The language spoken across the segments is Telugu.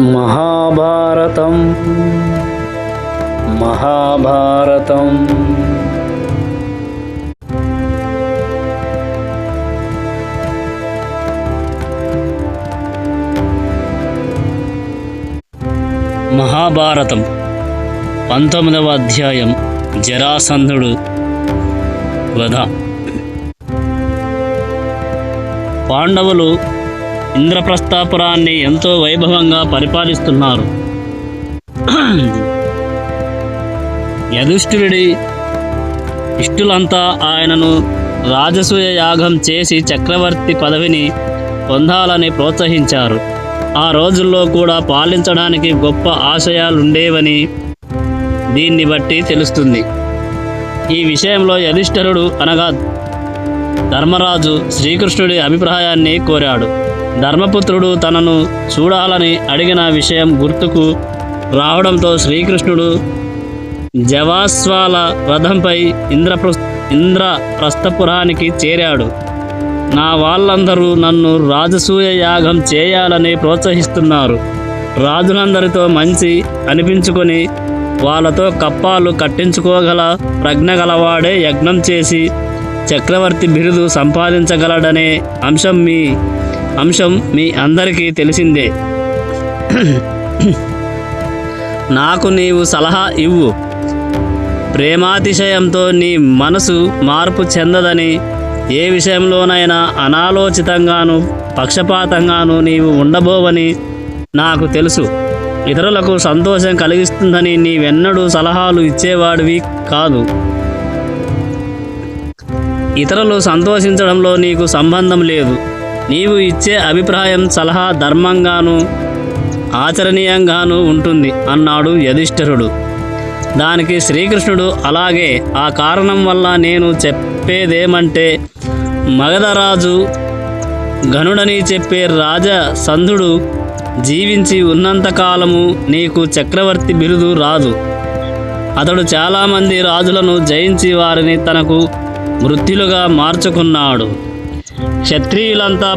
మహాభారతం మహాభారతం మహాభారతం 19వ అధ్యాయం జరాసంధుడు వధ. పాండవులు ఇంద్రప్రస్థాపురాన్ని ఎంతో వైభవంగా పరిపాలిస్తున్నారు. యుధిష్ఠిరుడి ఇష్టులంతా ఆయనను రాజసూయ యాగం చేసి చక్రవర్తి పదవిని పొందాలని ప్రోత్సహించారు. ఆ రోజుల్లో కూడా పాలించడానికి గొప్ప ఆశయాలుండేవని దీన్ని బట్టి తెలుస్తుంది. ఈ విషయంలో యుధిష్ఠిరుడు అనగా ధర్మరాజు శ్రీకృష్ణుడి అభిప్రాయాన్ని కోరాడు. ధర్మపుత్రుడు తనను చూడాలని అడిగిన విషయం గుర్తుకు రావడంతో శ్రీకృష్ణుడు జవాస్వాల రథంపై ఇంద్రప్రస్థపురానికి చేరాడు. నా వాళ్ళందరూ నన్ను రాజసూయ యాగం చేయాలని ప్రోత్సహిస్తున్నారు. రాజులందరితో మంచి అనిపించుకొని వాళ్ళతో కప్పాలు కట్టించుకోగల ప్రజ్ఞ గలవాడే యజ్ఞం చేసి చక్రవర్తి బిరుదు సంపాదించగలడనే అంశం మీ అందరికీ తెలిసిందే. నాకు నీవు సలహా ఇవ్వు. ప్రేమాతిశయంతో నీ మనసు మార్పు చెందదని, ఏ విషయంలోనైనా అనాలోచితంగాను పక్షపాతంగాను నీవు ఉండబోవని నాకు తెలుసు. ఇతరులకు సంతోషం కలిగిస్తుందని నీవెన్నడూ సలహాలు ఇచ్చేవాడివి కాదు. ఇతరులు సంతోషించడంలో నీకు సంబంధం లేదు. నీవు ఇచ్చే అభిప్రాయం సలహా ధర్మంగాను ఆచరణీయంగాను ఉంటుంది అన్నాడు యుధిష్ఠిరుడు. దానికి శ్రీకృష్ణుడు అలాగే, ఆ కారణం వల్ల నేను చెప్పేదేమంటే, మగధరాజు గనుడని చెప్పే రాజసంధుడు జీవించి ఉన్నంతకాలము నీకు చక్రవర్తి బిరుదు రాదు. అతడు చాలామంది రాజులను జయించి వారిని తనకు మృత్యులుగా మార్చుకున్నాడు. క్షత్రియులంతా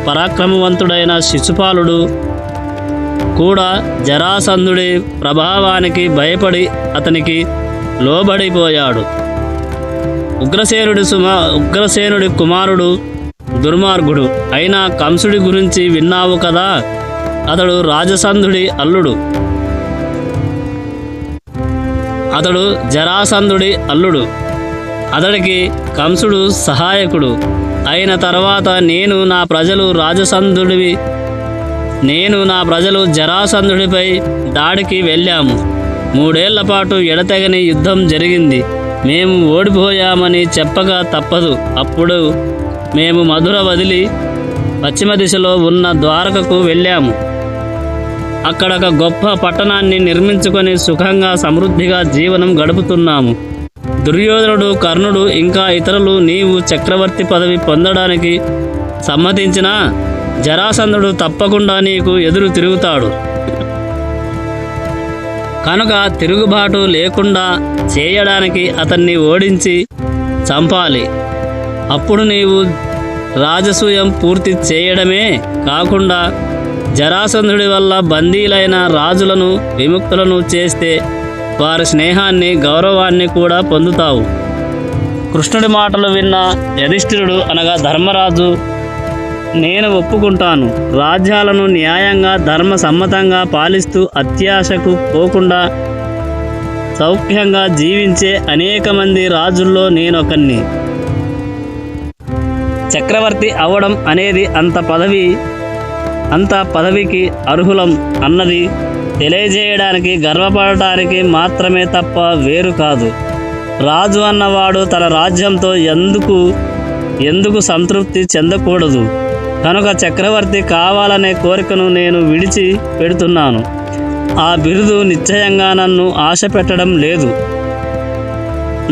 పరాక్రమవంతుడైన శిశుపాలుడు కూడా జరాసంధుడి ప్రభావానికి భయపడి లోబడిపోయాడు. ఉగ్రసేనుడి కుమారుడు దుర్మార్గుడు అయిన కంసుడి గురించి విన్నావు కదా. అతడు రాజసంధుడి అల్లుడు. జరాసంధుడి అల్లుడు. అతడికి కంసుడు సహాయకుడు అయిన తర్వాత నేను నా ప్రజలు జరాసంధుడిపై దాడికి వెళ్ళాము. 3 ఏళ్ల పాటు ఎడతెగని యుద్ధం జరిగింది. మేము ఓడిపోయామని చెప్పగా తప్పదు. అప్పుడు మేము మధుర వదిలి పశ్చిమ దిశలో ఉన్న ద్వారకకు వెళ్ళాము. అక్కడ ఒక గొప్ప పట్టణాన్ని నిర్మించుకొని సుఖంగా సమృద్ధిగా జీవనం గడుపుతున్నాము. దుర్యోధనుడు, కర్ణుడు ఇంకా ఇతరులు నీవు చక్రవర్తి పదవి పొందడానికి సమ్మతించినా జరాసంధుడు తప్పకుండా నీకు ఎదురు తిరుగుతాడు. కనుక తిరుగుబాటు లేకుండా చేయడానికి అతన్ని ఓడించి చంపాలి. అప్పుడు నీవు రాజసూయం పూర్తి చేయడమే కాకుండా జరాసంధుడి వల్ల బందీలైన రాజులను విముక్తులను చేస్తే వారి స్నేహాన్ని, గౌరవాన్ని కూడా పొందుతావు. కృష్ణుడి మాటలు విన్న యుధిష్ఠిరుడు అనగా ధర్మరాజు, నేను ఒప్పుకుంటాను. రాజ్యాలను న్యాయంగా ధర్మసమ్మతంగా పాలిస్తూ అత్యాశకు పోకుండా సౌఖ్యంగా జీవించే అనేక మంది రాజుల్లో నేనొకన్ని. చక్రవర్తి అవ్వడం అనేది అంత పదవికి అర్హులం అన్నది తెలియజేయడానికి, గర్వపడటానికి మాత్రమే తప్ప వేరు కాదు. రాజు అన్నవాడు తన రాజ్యంతో ఎందుకు సంతృప్తి చెందకూడదు. కనుక చక్రవర్తి కావాలనే కోరికను నేను విడిచి పెడుతున్నాను. ఆ బిరుదు నిశ్చయంగా నన్ను ఆశ పెట్టడం లేదు.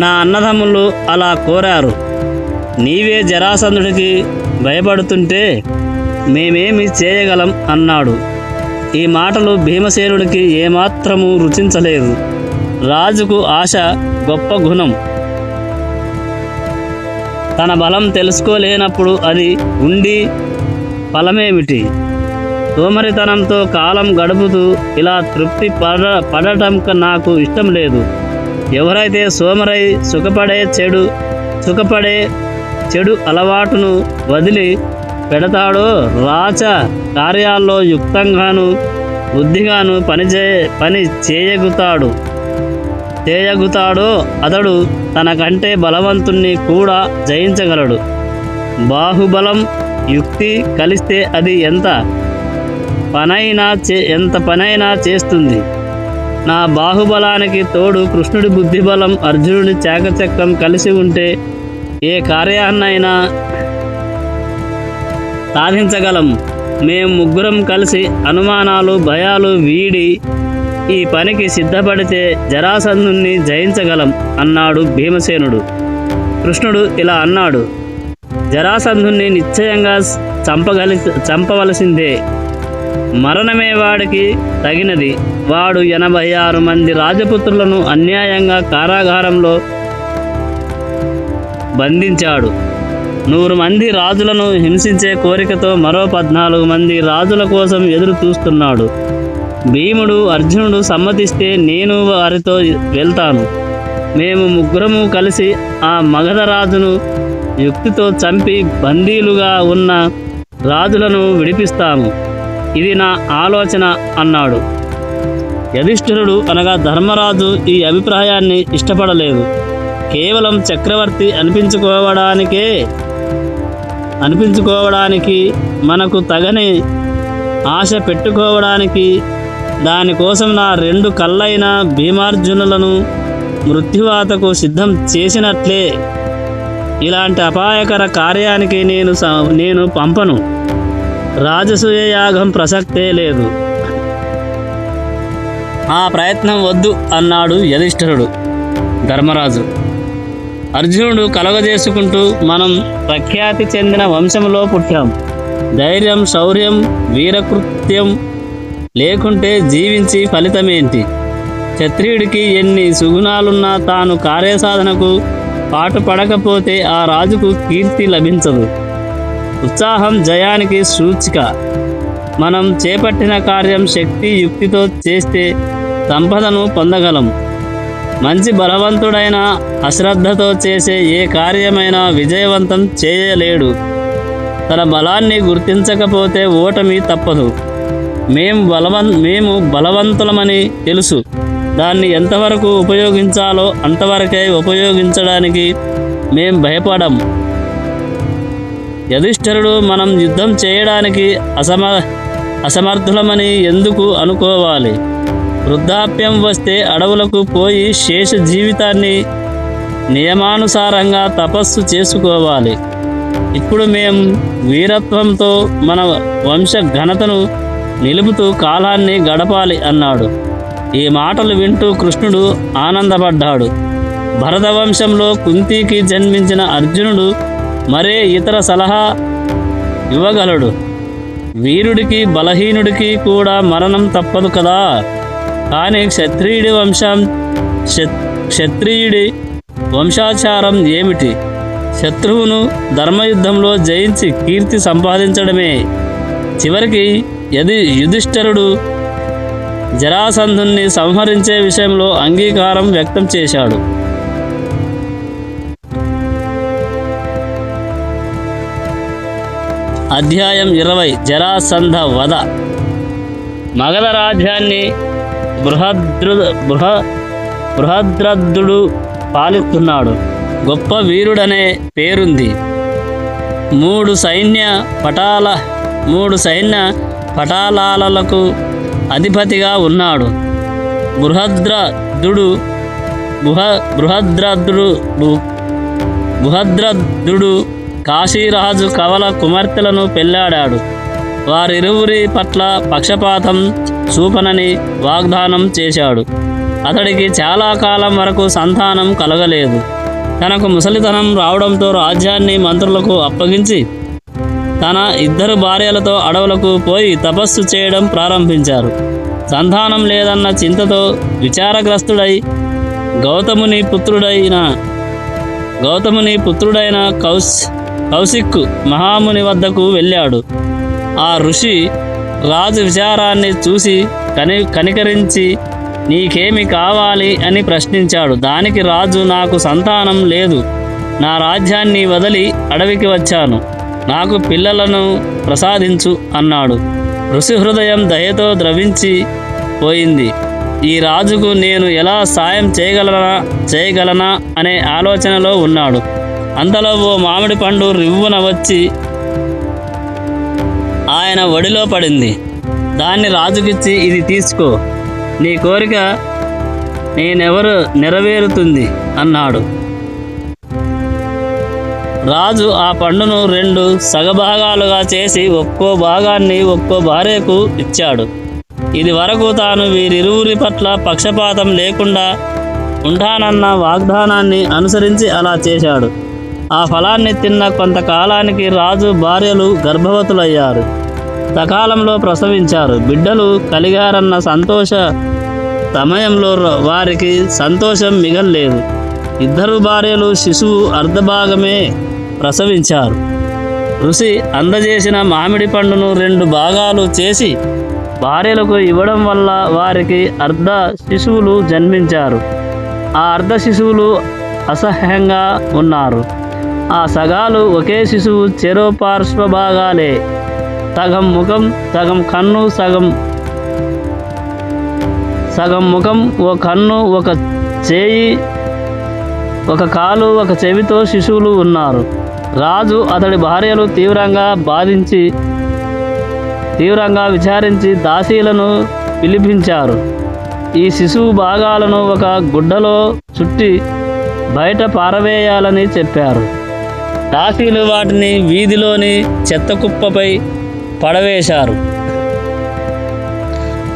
నా అన్నదమ్ములు అలా కోరారు. నీవే జరాసంధుడికి భయపడుతుంటే మేమేమి చేయగలం అన్నాడు. ఈ మాటలు భీమసేనుడికి ఏమాత్రమూ రుచించలేదు. రాజుకు ఆశ గొప్ప గుణం. తన బలం తెలుసుకోలేనప్పుడు అది ఉండి ఫలమేమిటి? సోమరితనంతో కాలం గడుపుతూ ఇలా తృప్తి పడటం నాకు ఇష్టం లేదు. ఎవరైతే సోమరై సుఖపడే చెడు అలవాటును వదిలి పెడతాడో రాచ కార్యాల్లో యుక్తంగాను బుద్ధిగాను పని చేయగుతాడో అతడు తనకంటే బలవంతుణ్ణి కూడా జయించగలడు. బాహుబలం యుక్తి కలిస్తే అది ఎంత పనైనా చేస్తుంది. నా బాహుబలానికి తోడు కృష్ణుడి బుద్ధిబలం, అర్జునుడి చాకచక్యం కలిసి ఉంటే ఏ కార్యాన్నైనా సాధించగలం. మేము ముగ్గురం కలిసి అనుమానాలు భయాలు వీడి ఈ పనికి సిద్ధపడితే జరాసంధుణ్ణి జయించగలం అన్నాడు భీమసేనుడు. కృష్ణుడు ఇలా అన్నాడు, జరాసంధుణ్ణి నిశ్చయంగా చంపవలసిందే. మరణమే వాడికి తగినది. వాడు 86 మంది రాజపుత్రులను అన్యాయంగా కారాగారంలో బంధించాడు. 100 మంది రాజులను హింసించే కోరికతో మరో 14 మంది రాజుల కోసం ఎదురు చూస్తున్నాడు. భీముడు అర్జునుడు సమ్మతిస్తే నేను వారితో వెళ్తాను. మేము ముగ్గురము కలిసి ఆ మగధ రాజును యుక్తితో చంపి బందీలుగా ఉన్న రాజులను విడిపిస్తాము. ఇది నా ఆలోచన అన్నాడు. యుధిష్ఠిరుడు అనగా ధర్మరాజు ఈ అభిప్రాయాన్ని ఇష్టపడలేదు. కేవలం చక్రవర్తి అనిపించుకోవడానికి మనకు తగని ఆశ పెట్టుకోవడానికి దానికోసం నా 2 కళ్ళైన భీమార్జునులను మృత్యువాతకు సిద్ధం చేసినట్లే ఇలాంటి అపాయకర కార్యానికి నేను పంపను. రాజసూయ యాగం ప్రసక్తే లేదు. ఆ ప్రయత్నం వద్దు అన్నాడు యుధిష్ఠిరుడు. ధర్మరాజు అర్జునుడు కలగజేసుకుంటూ, మనం ప్రఖ్యాతి చెందిన వంశంలో పుట్టాం. ధైర్యం, శౌర్యం, వీరకృత్యం లేకుంటే జీవించి ఫలితమేంటి? క్షత్రియుడికి ఎన్ని సుగుణాలున్నా తాను కార్యసాధనకు పాటుపడకపోతే ఆ రాజుకు కీర్తి లభించదు. ఉత్సాహం జయానికి సూచిక. మనం చేపట్టిన కార్యం శక్తి యుక్తితో చేస్తే సంపదను పొందగలం. మంచి బలవంతుడైన అశ్రద్ధతో చేసే ఏ కార్యమైనా విజయవంతం చేయలేడు. తన బలాన్ని గుర్తించకపోతే ఓటమి తప్పదు. మేము బలవంతులమని తెలుసు. దాన్ని ఎంతవరకు ఉపయోగించాలో అంతవరకే ఉపయోగించడానికి మేం భయపడం. యుధిష్ఠిరుడు మనం యుద్ధం చేయడానికి అసమర్థులమని ఎందుకు అనుకోవాలి? వృద్ధాప్యం వస్తే అడవులకు పోయి శేష జీవితాన్ని నియమానుసారంగా తపస్సు చేసుకోవాలి. ఇప్పుడు మేం వీరత్వంతో మన వంశ ఘనతను నిలుపుతూ కాలాన్ని గడపాలి అన్నాడు. ఈ మాటలు వింటూ కృష్ణుడు ఆనందపడ్డాడు. భరతవంశంలో కుంతికి జన్మించిన అర్జునుడు మరే ఇతర సలహా ఇవ్వగలడు? వీరుడికి బలహీనుడికి కూడా మరణం తప్పదు కదా. కానీ క్షత్రియుడి వంశాచారం ఏమిటి? శత్రువును ధర్మయుద్ధంలో జయించి కీర్తి సంపాదించడమే. చివరికి యుధిష్ఠిరుడు జరాసంధుణ్ణి సంహరించే విషయంలో అంగీకారం వ్యక్తం చేశాడు. అధ్యాయం 20 జరాసంధ వధ. మగధ రాజ్యాన్ని బృహద్రథుడు పాలిస్తున్నాడు. గొప్ప వీరుడనే పేరుంది. 3 సైన్య పటాలాలకు అధిపతిగా ఉన్నాడు. బృహద్రథుడు కాశీరాజు కవల కుమార్తెలను పెళ్లాడాడు. వారిరువురి పట్ల పక్షపాతం చూపనని వాగ్దానం చేశాడు. అతడికి చాలా కాలం వరకు సంతానం కలగలేదు. తనకు ముసలితనం రావడంతో రాజ్యాన్ని మంత్రులకు అప్పగించి తన 2 భార్యలతో అడవులకు పోయి తపస్సు చేయడం ప్రారంభించారు. సంతానం లేదన్న చింతతో విచారగ్రస్తుడై గౌతముని పుత్రుడైన కౌశిక్ మహాముని వద్దకు వెళ్ళాడు. ఆ ఋషి రాజు విచారాన్ని చూసి కనికరించి నీకేమి కావాలి అని ప్రశ్నించాడు. దానికి రాజు, నాకు సంతానం లేదు, నా రాజ్యాన్ని వదిలి అడవికి వచ్చాను, నాకు పిల్లలను ప్రసాదించు అన్నాడు. ఋషి హృదయం దయతో ద్రవించి పోయింది. ఈ రాజుకు నేను ఎలా సాయం చేయగలనా అనే ఆలోచనలో ఉన్నాడు. అంతలో ఓ మామిడి పండు రివ్వున వచ్చి ఆయన ఒడిలో పడింది. దాన్ని రాజుకిచ్చి, ఇది తీసుకో, నీ కోరిక నెరవేరుతుంది అన్నాడు. రాజు ఆ పండును 2 సగభాగాలుగా చేసి ఒక్కో భాగాన్ని ఒక్కో భార్యకు ఇచ్చాడు. ఇది వరకు తాను వీరిరువురి పట్ల పక్షపాతం లేకుండా ఉంటానన్న వాగ్దానాన్ని అనుసరించి అలా చేశాడు. ఆ ఫలాన్ని తిన్న కొంతకాలానికి రాజు భార్యలు గర్భవతులయ్యారు. సకాలంలో ప్రసవించారు. బిడ్డలు కలిగారన్న సంతోష సమయంలో వారికి సంతోషం మిగల్లేదు. 2 భార్యలు శిశువు అర్ధభాగమే ప్రసవించారు. ఋషి అందజేసిన మామిడి పండును 2 భాగాలు చేసి భార్యలకు ఇవ్వడం వల్ల వారికి అర్ధ శిశువులు జన్మించారు. ఆ అర్ధ శిశువులు అసహ్యంగా ఉన్నారు. ఆ సగాలు ఒకే శిశువు చెరో పార్శ్వ భాగాలే, సగం ముఖం సగం కన్ను, సగం ముఖం, ఓ కన్ను, ఒక చేయి, ఒక కాలు, ఒక చెవితో శిశువులు ఉన్నారు. రాజు అతడి భార్యలు తీవ్రంగా విచారించి దాసీలను పిలిపించారు. ఈ శిశువు భాగాలను ఒక గుడ్డలో చుట్టి బయట పారవేయాలని చెప్పారు. దాసీలు వాటిని వీధిలోని చెత్త కుప్పపై పడవేశారు.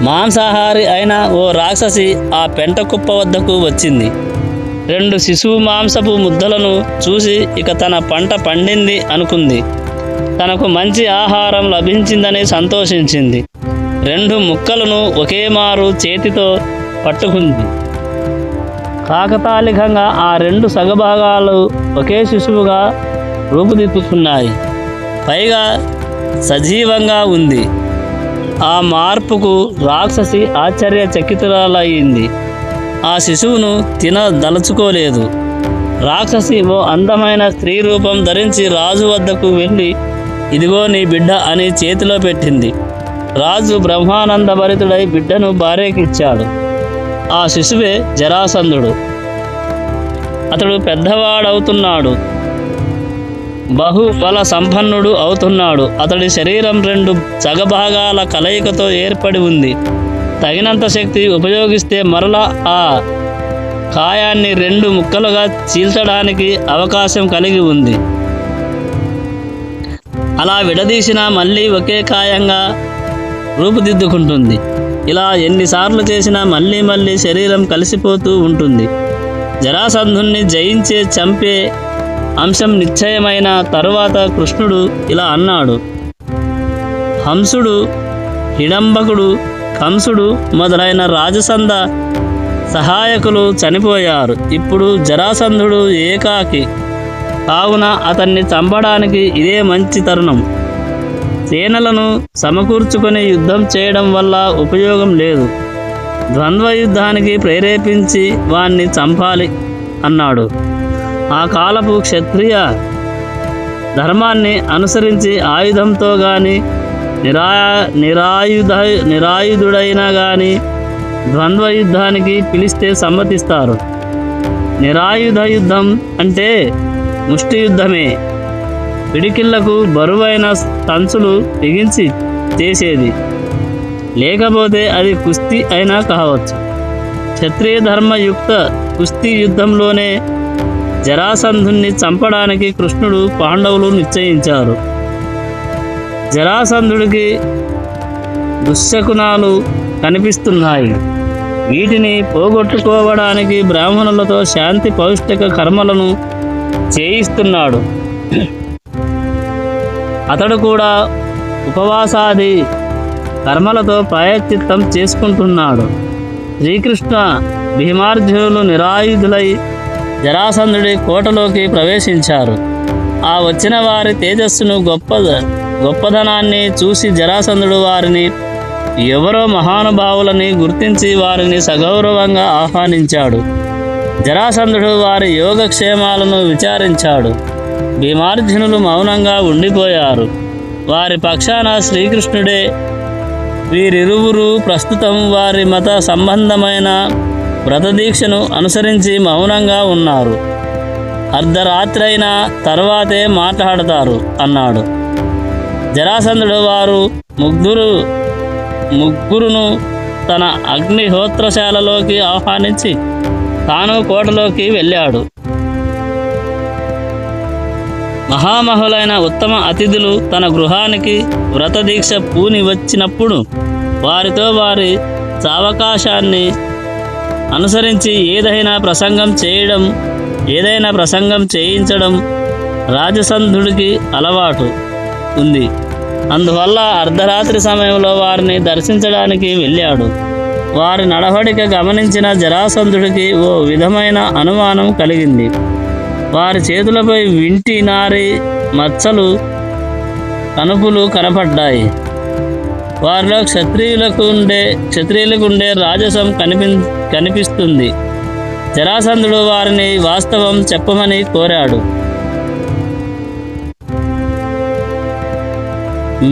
మాంసాహారి అయిన ఓ రాక్షసి ఆ పెంట కుప్ప వద్దకు వచ్చింది. 2 శిశువు మాంసపు ముద్దలను చూసి ఇక తన పంట పండింది అనుకుంది. తనకు మంచి ఆహారం లభించిందని సంతోషించింది. 2 ముక్కలను ఒకేమారు చేతితో పట్టుకుంది. కాకతాళికంగా ఆ 2 సగభాగాలు ఒకే శిశువుగా రూపుదిద్దుకున్నాయి. పైగా సజీవంగా ఉంది. ఆ మార్పుకు రాక్షసి ఆశ్చర్యచకితురాలయ్యింది. ఆ శిశువును తినదలుచుకోలేదు. రాక్షసి ఓ అందమైన స్త్రీ రూపం ధరించి రాజు వద్దకు వెళ్ళి, ఇదిగో నీ బిడ్డ అని చేతిలో పెట్టింది. రాజు బ్రహ్మానందభరితుడై బిడ్డను భార్యకిచ్చాడు. ఆ శిశువే జరాసంధుడు. అతడు పెద్దవాడవుతున్నాడు, బహుబల సంపన్నుడు అవుతున్నాడు. అతడి శరీరం 2 సగభాగాల కలయికతో ఏర్పడి ఉంది. తగినంత శక్తి ఉపయోగిస్తే మరలా ఆ కాయాన్ని 2 ముక్కలుగా చీల్చడానికి అవకాశం కలిగి ఉంది. అలా విడదీసినా మళ్ళీ ఒకే కాయంగా రూపుదిద్దుకుంటుంది. ఇలా ఎన్నిసార్లు చేసినా మళ్ళీ మళ్ళీ శరీరం కలిసిపోతూ ఉంటుంది. జరాసంధుణ్ణి జయించే చంపే అంశం నిశ్చయమైన తరువాత కృష్ణుడు ఇలా అన్నాడు, హంసుడు, హిడంబకుడు, కంసుడు మొదలైన రాజసంధ సహాయకులు చనిపోయారు. ఇప్పుడు జరాసంధుడు ఏకాకి కావున అతన్ని చంపడానికి ఇదే మంచి తరుణం. సేనలను సమకూర్చుకొని యుద్ధం చేయడం వల్ల ఉపయోగం లేదు. ద్వంద్వ యుద్ధానికి ప్రేరేపించి వాణ్ణి చంపాలి అన్నాడు. ఆ కాలపు క్షత్రియ ధర్మాన్ని అనుసరించి ఆయుధంతో గాని నిరాయుధుడైనా గాని ద్వంద్వ యుద్ధానికి పిలిస్తే సమ్మతిస్తారు. నిరాయుధ యుద్ధం అంటే ముష్టి యుద్ధమే. పిడికిళ్లకు బరువైన తంచులు బిగించి చేసేది, లేకపోతే అది కుస్తీ అయినా కావచ్చు. క్షత్రియ ధర్మయుక్త కుస్తీ యుద్ధంలోనే జరాసంధుణ్ణి చంపడానికి కృష్ణుడు పాండవులు నిశ్చయించారు. జరాసంధుడికి దుశ్శకునాలు కనిపిస్తున్నాయి. వీటిని పోగొట్టుకోవడానికి బ్రాహ్మణులతో శాంతి పౌష్టిక కర్మలను చేయిస్తున్నాడు. అతడు కూడా ఉపవాసాది కర్మలతో ప్రాయశ్చిత్తం చేసుకుంటున్నాడు. శ్రీకృష్ణ భీమార్జునులు నిరాయుధులై జరాసంధుడి కోటలోకి ప్రవేశించారు. ఆ వచ్చిన వారి తేజస్సును గొప్పదనాన్ని చూసి జరాసంధుడు వారిని ఎవరో మహానుభావులని గుర్తించి వారిని సగౌరవంగా ఆహ్వానించాడు. జరాసంధుడు వారి యోగక్షేమాలను విచారించాడు. భీమార్జునులు మౌనంగా ఉండిపోయారు. వారి పక్షాన శ్రీకృష్ణుడే. వీరిరువురు ప్రస్తుతం వారి మత సంబంధమైన వ్రతదీక్షను అనుసరించి మౌనంగా ఉన్నారు. అర్ధరాత్రైన తర్వాతే మాట్లాడతారు అన్నాడు. జరాసంధుడు వారు ముగ్గురును తన అగ్నిహోత్రశాలలోకి ఆహ్వానించి తాను కోటలోకి వెళ్ళాడు. మహామహులైన ఉత్తమ అతిథులు తన గృహానికి వ్రతదీక్ష పూని వచ్చినప్పుడు వారితో వారి సావకాశాన్ని అనుసరించి ఏదైనా ప్రసంగం చేయించడం రాజసంధుడికి అలవాటు ఉంది. అందువల్ల అర్ధరాత్రి సమయంలో వారిని దర్శించడానికి వెళ్ళాడు. వారి నడవడిక గమనించిన జరాసంధుడికి ఓ విధమైన అనుమానం కలిగింది. వారి చేతులపై వింటి నారి మచ్చలు కనుపులు కనపడ్డాయి. వారిలో క్షత్రియులకుండే రాజసం కనిపిస్తుంది. జరాసంధుడు వారిని వాస్తవం చెప్పమని కోరాడు.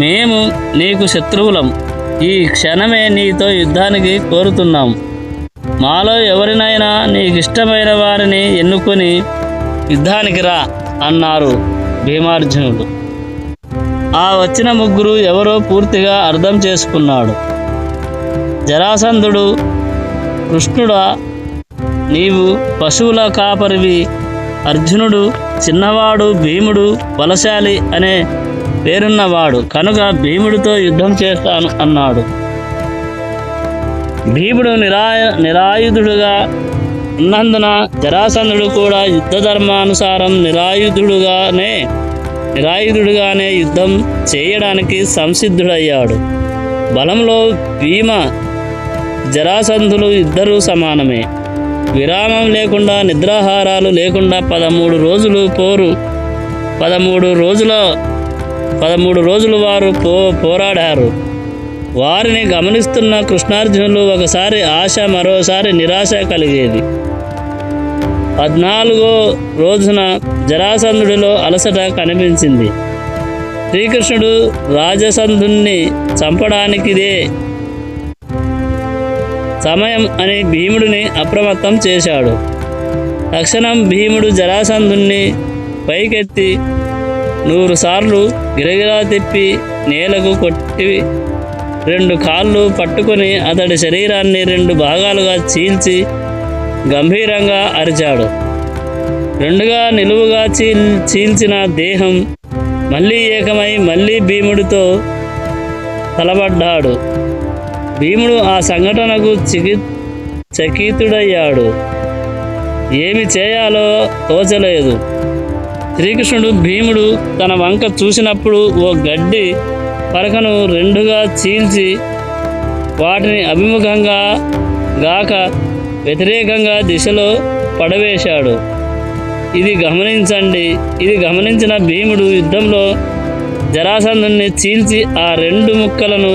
మేము నీకు శత్రువులం. ఈ క్షణమే నీతో యుద్ధానికి కోరుతున్నాం. మాలో ఎవరినైనా నీకిష్టమైన వారిని ఎన్నుకొని యుద్ధానికి రా అన్నారు భీమార్జునుడు. ఆ వచ్చిన ముగ్గురు ఎవరో పూర్తిగా అర్థం చేసుకున్నాడు. జరాసంధుడు, కృష్ణుడా, నీవు పశువుల కాపరివి. అర్జునుడు చిన్నవాడు, భీముడు బలశాలి అనే పేరున్నవాడు కనుక భీముడితో యుద్ధం చేస్తాను అన్నాడు. భీముడు నిరాయుధుడుగా ఉన్నందున జరాసంధుడు కూడా యుద్ధ ధర్మానుసారం నిరాయుధుడుగానే యుద్ధం చేయడానికి సంసిద్ధుడయ్యాడు. బలంలో భీమ జరాసంధులు ఇద్దరూ సమానమే. విరామం లేకుండా, నిద్రాహారాలు లేకుండా 13 రోజులు వారు పోరాడారు. వారిని గమనిస్తున్న కృష్ణార్జునులు ఒకసారి ఆశ, మరోసారి నిరాశ కలిగేది. 14వ రోజున జరాసంధుడిలో అలసట కనిపించింది. శ్రీకృష్ణుడు రాజసంధుణ్ణి చంపడానికిదే సమయం అని భీముడిని అప్రమత్తం చేశాడు. తక్షణం భీముడు జరాసంధుణ్ణి పైకెత్తి 100 సార్లు గిరగిరా తిప్పి నేలకు కొట్టి 2 కాళ్ళు పట్టుకొని అతడి శరీరాన్ని 2 భాగాలుగా చీల్చి గంభీరంగా అరిచాడు. 2గా నిలువుగా చీల్చిన దేహం మళ్ళీ ఏకమై మళ్ళీ భీముడితో తలబడ్డాడు. భీముడు ఆ సంఘటనకు చకితుడయ్యాడు. ఏమి చేయాలో తోచలేదు. శ్రీకృష్ణుడు భీముడు తన వంక చూసినప్పుడు ఓ గడ్డి పరకను 2గా చీల్చి వాటిని అభిముఖంగా గాక వ్యతిరేకంగా దిశలో పడవేశాడు. ఇది గమనించిన భీముడు యుద్ధంలో జరాసంధుణ్ణి చీల్చి ఆ 2 ముక్కలను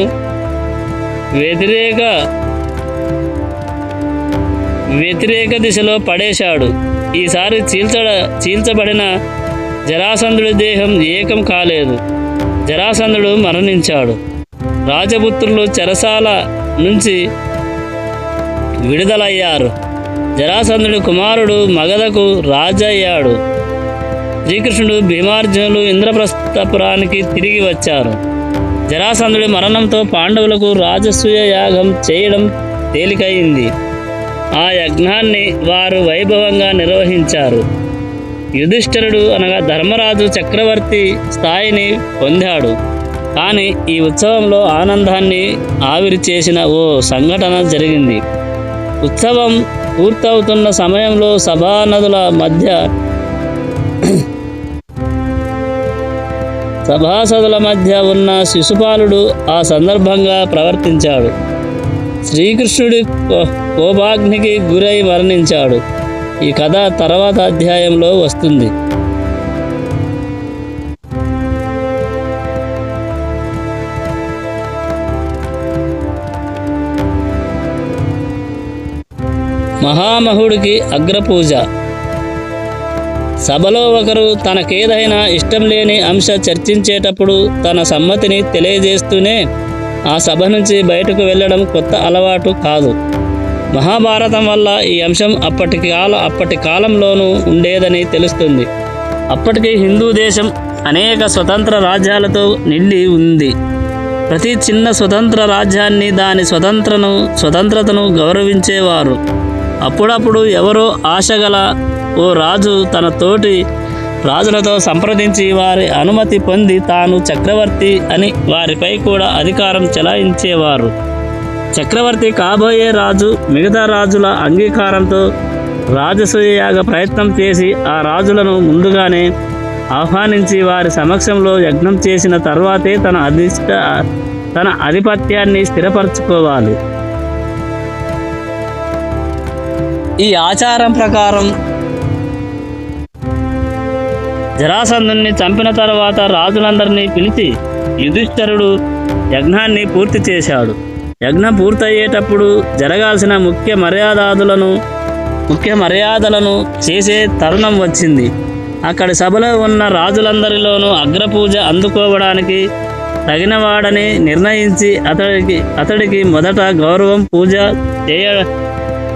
వ్యతిరేక దిశలో పడేశాడు. ఈసారి చీల్చబడిన జరాసంధుడి దేహం ఏకం కాలేదు. జరాసంధుడు మరణించాడు. రాజపుత్రులు చెరసాల నుంచి విడుదలయ్యారు. జరాసంధుడి కుమారుడు మగధకు రాజయ్యాడు. శ్రీకృష్ణుడు, భీమార్జునులు ఇంద్రప్రస్థపురానికి తిరిగి వచ్చారు. జరాసంధుడి మరణంతో పాండవులకు రాజసూయ యాగం చేయడం తేలికయింది. ఆ యజ్ఞాన్ని వారు వైభవంగా నిర్వహించారు. యుధిష్ఠిరుడు అనగా ధర్మరాజు చక్రవర్తి స్థాయిని పొందాడు. కానీ ఈ ఉత్సవంలో ఆనందాన్ని ఆవిరి చేసిన ఓ సంఘటన జరిగింది. ఉత్సవం పూర్తవుతున్న సమయంలో సభాసదుల మధ్య ఉన్న శిశుపాలుడు ఆ సందర్భంగా ప్రవర్తించాడు. శ్రీకృష్ణుడి కోపాగ్నికి గురై మరణించాడు. ఈ కథ తర్వాత అధ్యాయంలో వస్తుంది. మహామహుడికి అగ్రపూజ. సభలో ఒకరు తనకేదైనా ఇష్టం లేని అంశ చర్చించేటప్పుడు తన సమ్మతిని తెలియజేస్తూనే ఆ సభ నుంచి బయటకు వెళ్ళడం కొత్త అలవాటు కాదు. మహాభారతం వల్ల ఈ అంశం అప్పటి కాలంలోనూ ఉండేదని తెలుస్తుంది. అప్పటికి హిందూ దేశం అనేక స్వతంత్ర రాజ్యాలతో నిండి ఉంది. ప్రతి చిన్న స్వతంత్ర రాజ్యాన్ని దాని స్వతంత్రతను గౌరవించేవారు. అప్పుడప్పుడు ఎవరో ఆశగల ఓ రాజు తన తోటి రాజులతో సంప్రదించి వారి అనుమతి పొంది తాను చక్రవర్తి అని వారిపై కూడా అధికారం చెలాయించేవారు. చక్రవర్తి కాబోయే రాజు మిగతా రాజుల అంగీకారంతో రాజసూయ యాగ ప్రయత్నం చేసి ఆ రాజులను ముందుగానే ఆహ్వానించి వారి సమక్షంలో యజ్ఞం చేసిన తర్వాతే తన ఆధిపత్యాన్ని స్థిరపరచుకోవాలి. ఈ ఆచారం ప్రకారం జరాసంధుని చంపిన తర్వాత రాజులందరినీ పిలిచి యుధిష్ఠిరుడు యజ్ఞాన్ని పూర్తి చేశాడు. యజ్ఞం పూర్తయ్యేటప్పుడు జరగాల్సిన ముఖ్య మర్యాదలను చేసే తరుణం వచ్చింది. అక్కడి సభలో ఉన్న రాజులందరిలోనూ అగ్రపూజ అందుకోవడానికి తగినవాడని నిర్ణయించి అతడికి మొదట గౌరవం పూజ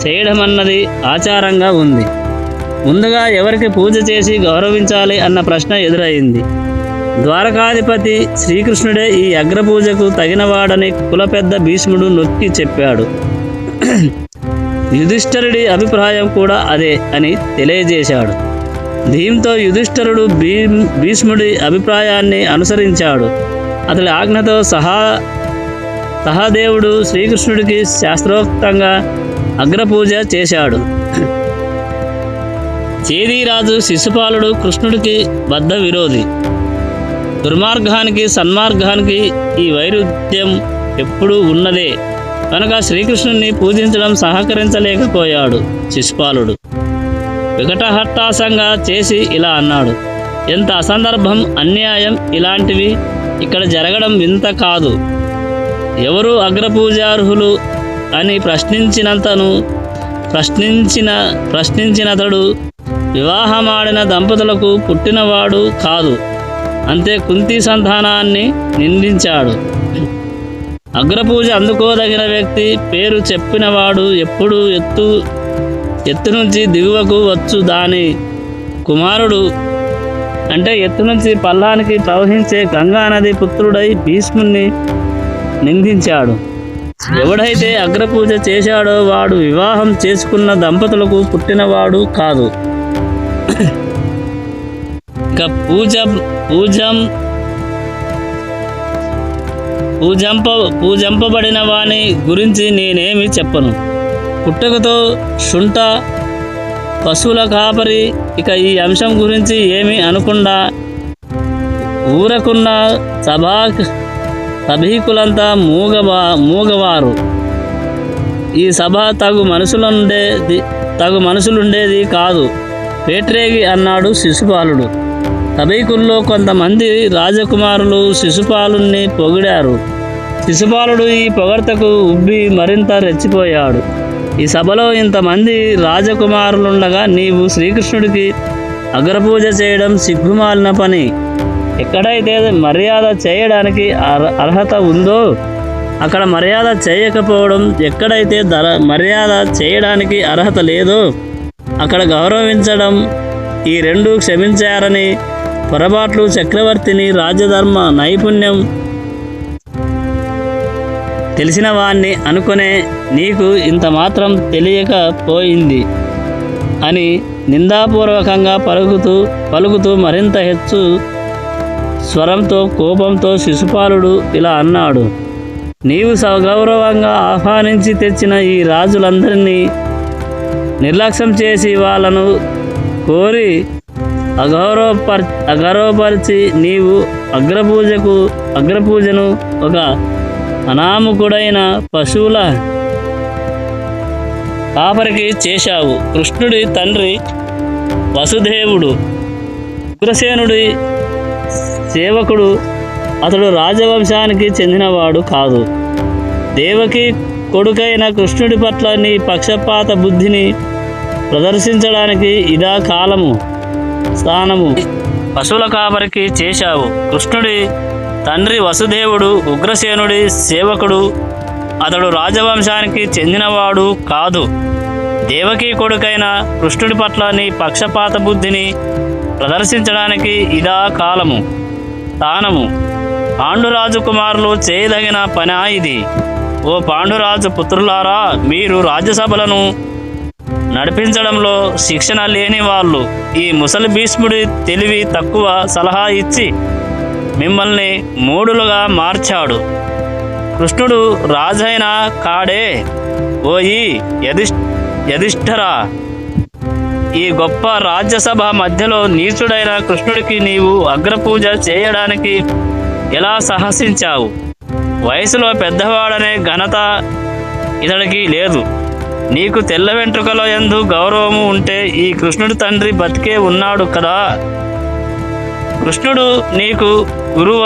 చేయడమన్నది ఆచారంగా ఉంది. ముందుగా ఎవరికి పూజ చేసి గౌరవించాలి అన్న ప్రశ్న ఎదురైంది. ద్వారకాధిపతి శ్రీకృష్ణుడే ఈ అగ్రపూజకు తగినవాడని కులపెద్ద భీష్ముడు నొక్కి చెప్పాడు. యుధిష్ఠిరుడి అభిప్రాయం కూడా అదే అని తెలియజేశాడు. దీంతో యుధిష్ఠిరుడు భీష్ముడి అభిప్రాయాన్ని అనుసరించాడు. అతడి ఆజ్ఞతో సహదేవుడు శ్రీకృష్ణుడికి శాస్త్రోక్తంగా అగ్రపూజ చేశాడు. చేదీరాజు శిశుపాలుడు కృష్ణుడికి బద్ధ విరోధి. దుర్మార్గానికి సన్మార్గానికి ఈ వైరుధ్యం ఎప్పుడూ ఉన్నదే కనుక శ్రీకృష్ణుడిని పూజించడం సహకరించలేకపోయాడు. శిశుపాలుడు వికటహట్టాసంగా చేసి ఇలా అన్నాడు: ఎంత అసందర్భం, అన్యాయం! ఇలాంటివి ఇక్కడ జరగడం వింత కాదు. ఎవరు అగ్రపూజార్హులు అని ప్రశ్నించినతడు వివాహమాడిన దంపతులకు పుట్టినవాడు కాదు. అంతే కుంతి సంతానాన్ని నిందించాడు. అగ్రపూజ అందుకోదగిన వ్యక్తి పేరు చెప్పినవాడు ఎప్పుడు ఎత్తు నుంచి దిగువకు వచ్చు దాని కుమారుడు అంటే ఎత్తు నుంచి పల్లానికి ప్రవహించే గంగానది పుత్రుడై భీష్ముణ్ణి నిందించాడు. ఎవడైతే అగ్రపూజ చేశాడో వాడు వివాహం చేసుకున్న దంపతులకు పుట్టినవాడు కాదు. ఇక పూజంపబడిన వాని గురించి నేనేమి చెప్పను. పుట్టుకతో శుంఠ పశువుల కాపరి ఇక ఈ అంశం గురించి ఏమీ అనకుండా ఊరకున్న సభీకులంతా మూగవారు. ఈ సభ తగు మనుషులుండేది కాదు. పేట్రేగి అన్నాడు శిశుపాలుడు. సభీకుల్లో కొంతమంది రాజకుమారులు శిశుపాలుణ్ణి పొగిడారు. శిశుపాలుడు ఈ పొగడ్తకు ఉబ్బి మరింత రెచ్చిపోయాడు. ఈ సభలో ఇంతమంది రాజకుమారులుండగా నీవు శ్రీకృష్ణుడికి అగ్రపూజ చేయడం సిగ్గుమాలిన పని. ఎక్కడైతే మర్యాద చేయడానికి అర్హత ఉందో అక్కడ మర్యాద చేయకపోవడం, ఎక్కడైతే మర్యాద చేయడానికి అర్హత లేదో అక్కడ గౌరవించడం, ఈ రెండు క్షమించారని పొరపాట్లు చక్రవర్తిని రాజధర్మ నైపుణ్యం తెలిసిన వాణ్ణి అనుకునే నీకు ఇంత మాత్రం తెలియకపోయింది అని నిందాపూర్వకంగా పలుకుతూ మరింత హెచ్చు స్వరంతో కోపంతో శిశుపాలుడు ఇలా అన్నాడు: నీవు సగౌరవంగా ఆహ్వానించి తెచ్చిన ఈ రాజులందరినీ నిర్లక్ష్యం చేసి వాళ్ళను కోరి అగౌరవపరిచి నీవు అగ్రపూజను ఒక అనామకుడైన పశువుల కాపరికి చేశావు. కృష్ణుడి తండ్రి వసుదేవుడు ఉగ్రసేనుడి సేవకుడు. అతడు రాజవంశానికి చెందినవాడు కాదు. కొడుకైన కృష్ణుడి పట్ల నీ పక్షపాత బుద్ధిని ప్రదర్శించడానికి ఇదా కాలము, స్థానము. పశువుల కాపరికి చేశావు. కృష్ణుడి తండ్రి వసుదేవుడు ఉగ్రసేనుడి సేవకుడు. అతడు రాజవంశానికి చెందినవాడు కాదు. దేవకీ కొడుకైన కృష్ణుడి పట్ల నీ పక్షపాత బుద్ధిని ప్రదర్శించడానికి ఇదా కాలము, స్థానము. పాండురాజు కుమారులు చేయదగిన పనా ఇది? ఓ పాండురాజు పుత్రులారా, మీరు రాజ్యసభలను నడిపించడంలో శిక్షణ లేని వాళ్ళు. ఈ ముసలి భీష్ముడి తెలివి తక్కువ సలహా ఇచ్చి మిమ్మల్ని మూడులుగా మార్చాడు. కృష్ణుడు రాజైన కాడే. ఓయి యధిష్ఠరా, ఈ గొప్ప రాజ్యసభ మధ్యలో నీచుడైన కృష్ణుడికి నీవు అగ్రపూజ చేయడానికి ఎలా సాహసించావు? వయసులో పెద్దవాడనే ఘనత ఇతడికి లేదు. నీకు తెల్ల వెంట్రుకల యందు గౌరవము ఉంటే ఈ కృష్ణుడి తండ్రి బతికే ఉన్నాడు కదా. కృష్ణుడు నీకు గురువు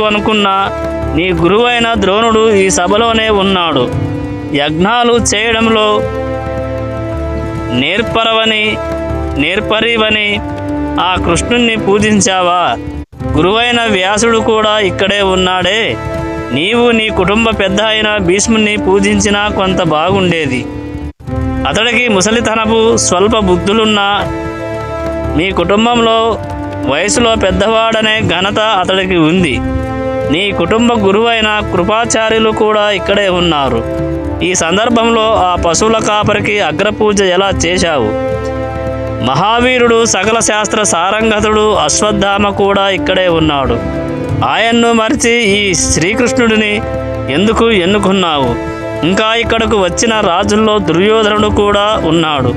అనుకున్నా నీ గురువైన ద్రోణుడు ఈ సభలోనే ఉన్నాడు. యజ్ఞాలు చేయడంలో నేర్పరివని ఆ కృష్ణుణ్ణి పూజించావా? గురువైన వ్యాసుడు కూడా ఇక్కడే ఉన్నాడే. నీవు నీ కుటుంబ పెద్ద అయిన భీష్ముని పూజించినా కొంత బాగుండేది. అతడికి ముసలితనపు స్వల్ప బుద్ధులున్నా మీ కుటుంబంలో వయసులో పెద్దవాడనే ఘనత అతడికి ఉంది. నీ కుటుంబ గురువైన కృపాచార్యులు కూడా ఇక్కడే ఉన్నారు. ఈ సందర్భంలో ఆ పశువుల కాపరికి అగ్రపూజ ఎలా చేశావు? మహావీరుడు సకల శాస్త్ర సారంగతుడు అశ్వత్థామ కూడా ఇక్కడే ఉన్నాడు. ఆయన్ను మరిచి ఈ శ్రీకృష్ణుడిని ఎందుకు ఎన్నుకున్నావు? ఇంకా ఇక్కడకు వచ్చిన రాజుల్లో దుర్యోధనుడు కూడా ఉన్నాడు.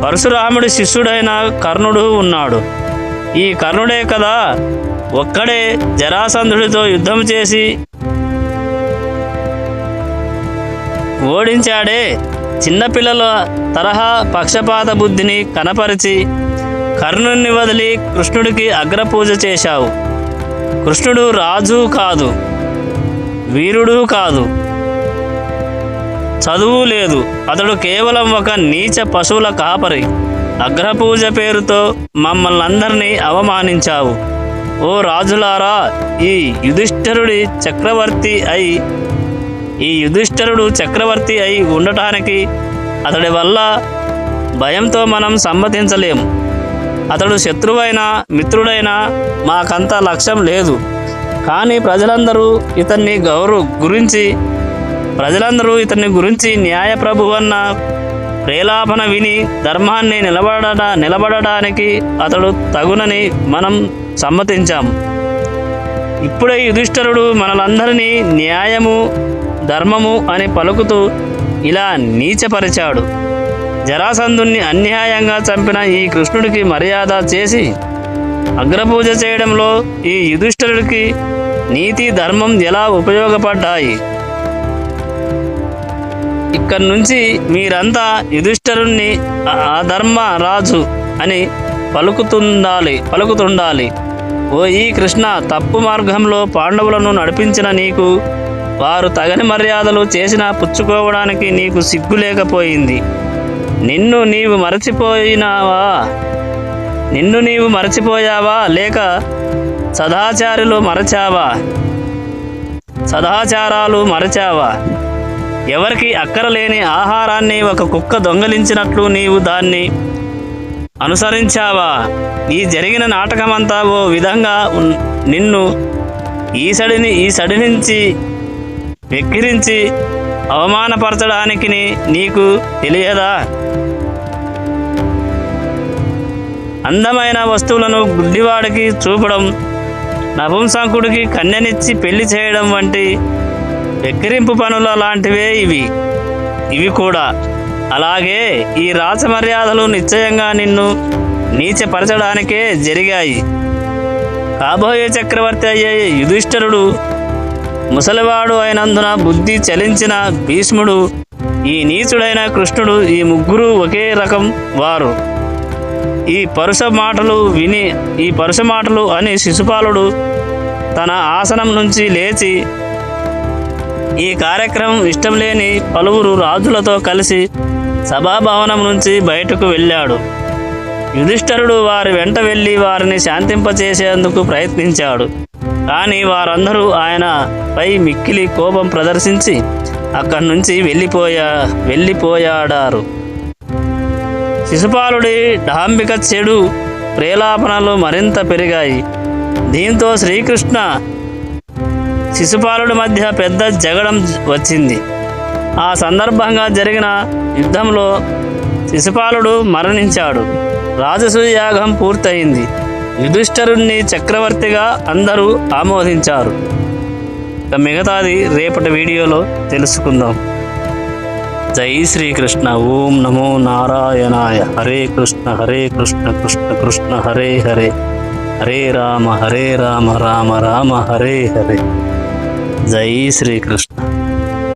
పరశురాముడి శిష్యుడైన కర్ణుడు ఉన్నాడు. ఈ కర్ణుడే కదా ఒక్కడే జరాసంధుడితో యుద్ధం చేసి ఓడించాడే. చిన్నపిల్లల తరహా పక్షపాత బుద్ధిని కనపరిచి కర్ణుని వదిలి కృష్ణుడికి అగ్రపూజ చేశావు. కృష్ణుడు రాజు కాదు, వీరుడు కాదు, చదువు లేదు. అతడు కేవలం ఒక నీచ పశువుల కాపరి. అగ్రపూజ పేరుతో మమ్మల్ని అందరినీ అవమానించావు. ఓ రాజులారా, ఈ యుధిష్ఠరుడు చక్రవర్తి అయి ఉండటానికి అతడి వల్ల భయంతో మనం సమ్మతించలేము. అతడు శత్రువైనా మిత్రుడైనా మాకంత లక్ష్యం లేదు. కానీ ప్రజలందరూ ఇతన్ని గురించి న్యాయప్రభువన్న ప్రేలాపన విని ధర్మాన్ని నిలబడడానికి అతడు తగునని మనం సమ్మతించాం. ఇప్పుడే యుధిష్ఠరుడు మనలందరినీ న్యాయము ధర్మము అని పలుకుతూ ఇలా నీచపరిచాడు. జరాసంధుణ్ణి అన్యాయంగా చంపిన ఈ కృష్ణుడికి మర్యాద చేసి అగ్రపూజ చేయడంలో ఈ యుధిష్ఠరుడికి నీతి ధర్మం ఎలా ఉపయోగపడ్డాయి? ఇక్కడి నుంచి మీరంతా యుధిష్ఠరుణ్ణి అధర్మ రాజు అని పలుకుతుండాలి. ఓ ఈ కృష్ణ, తప్పు మార్గంలో పాండవులను నడిపించిన నీకు వారు తగని మర్యాదలు చేసినా పుచ్చుకోవడానికి నీకు సిగ్గు లేకపోయింది. నిన్ను నీవు మరచిపోయావా లేక సదాచారాలు మరచావా? ఎవరికి అక్కరలేని ఆహారాన్ని ఒక కుక్క దొంగలించినట్లు నీవు దాన్ని అనుసరించావా? ఈ జరిగిన నాటకమంతా ఓ విధంగా నిన్ను ఈ సడి నుంచి వెక్కిరించి అవమానపరచడానికి నీకు తెలియదా? అందమైన వస్తువులను గుడ్డివాడికి చూపడం, నపుంసకుడికి కన్యనిచ్చి పెళ్లి చేయడం వంటి వెక్కిరింపు పనుల లాంటివే ఇవి కూడా. అలాగే ఈ రాచమర్యాదలు నిశ్చయంగా నిన్ను నీచపరచడానికే జరిగాయి. కాబోయే చక్రవర్తి అయ్యే యుధిష్ఠరుడు ముసలివాడు అయినందున బుద్ధి చలించిన భీష్ముడు, ఈ నీచుడైన కృష్ణుడు, ఈ ముగ్గురు ఒకే రకం వారు. ఈ పరుష మాటలు అని శిశుపాలుడు తన ఆసనం నుంచి లేచి ఈ కార్యక్రమం ఇష్టం లేని పలువురు రాజులతో కలిసి సభాభవనం నుంచి బయటకు వెళ్ళాడు. యుధిష్ఠిరుడు వారి వెంట వెళ్ళి వారిని శాంతింపచేసేందుకు ప్రయత్నించాడు. కానీ వారందరూ ఆయనపై మిక్కిలి కోపం ప్రదర్శించి అక్కడి నుంచి వెళ్ళిపోయాడారు. శిశుపాలుడి డాంబిక చెడు ప్రేలాపనలు మరింత పెరిగాయి. దీంతో శ్రీకృష్ణ శిశుపాలుడి మధ్య పెద్ద జగడం వచ్చింది. ఆ సందర్భంగా జరిగిన యుద్ధంలో శిశుపాలుడు మరణించాడు. రాజసూయ యాగం పూర్తయింది. యుధిష్ఠిరుణ్ణి చక్రవర్తిగా అందరూ ఆమోదించారు. మిగతాది రేపటి వీడియోలో తెలుసుకుందాం. జై శ్రీకృష్ణ. ఓం నమో నారాయణాయ. హరే కృష్ణ కృష్ణ కృష్ణ హరే హరే. హరే రామ రామ రామ హరే హరే. జై శ్రీకృష్ణ.